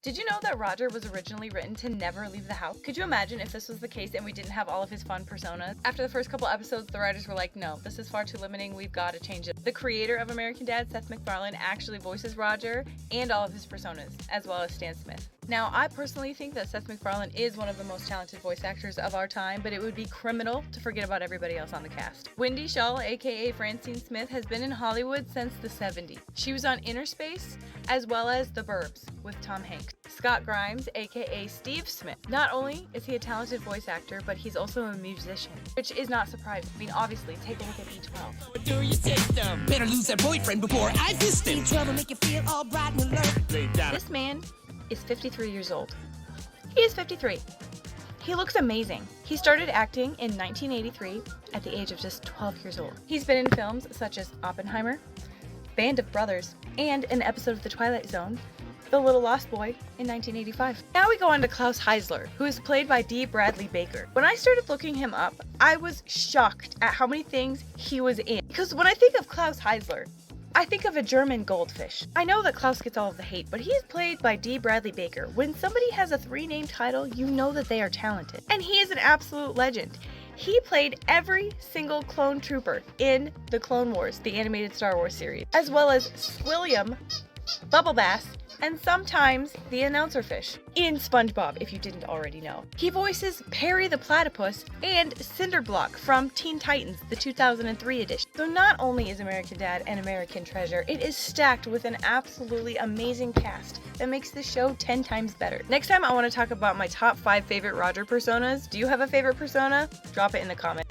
Did you know that Roger was originally written to never leave the house? Could you imagine if this was the case and we didn't have all of his fun personas? After the first couple episodes, the writers were like, no, this is far too limiting, we've got to change it. The creator of American Dad, Seth MacFarlane, actually voices Roger and all of his personas, as well as Stan Smith. Now, I personally think that Seth MacFarlane is one of the most talented voice actors of our time, but it would be criminal to forget about everybody else on the cast. Wendy Shaw, aka Francine Smith, has been in Hollywood since the 70s. She was on Inner Space, as well as The Burbs with Tom Hanks. Scott Grimes, aka Steve Smith. Not only is he a talented voice actor, but he's also a musician, which is not surprising. I mean, obviously, take a look at B12. Do your system. Better lose that boyfriend before I fist him. Trouble make you feel all bright and alert. This man is 53 years old. He is 53. He looks amazing. He started acting in 1983 at the age of just 12 years old. He's been in films such as Oppenheimer, Band of Brothers, and an episode of The Twilight Zone, The Little Lost Boy in 1985. Now we go on to Klaus Heisler, who is played by D. Bradley Baker. When I started looking him up, I was shocked at how many things he was in. Because when I think of Klaus Heisler, I think of a German goldfish. I know that Klaus gets all of the hate, but he is played by D. Bradley Baker. When somebody has a 3-name title, you know that they are talented. And he is an absolute legend. He played every single clone trooper in the Clone Wars, the animated Star Wars series, as well as Swilliam, Bubble Bass, and sometimes the announcer fish in SpongeBob, if you didn't already know. He voices Perry the Platypus and Cinderblock from Teen Titans, the 2003 edition. So not only is American Dad an American treasure, it is stacked with an absolutely amazing cast that makes the show 10 times better. Next time I want to talk about my top 5 favorite Roger personas. Do you have a favorite persona? Drop it in the comments.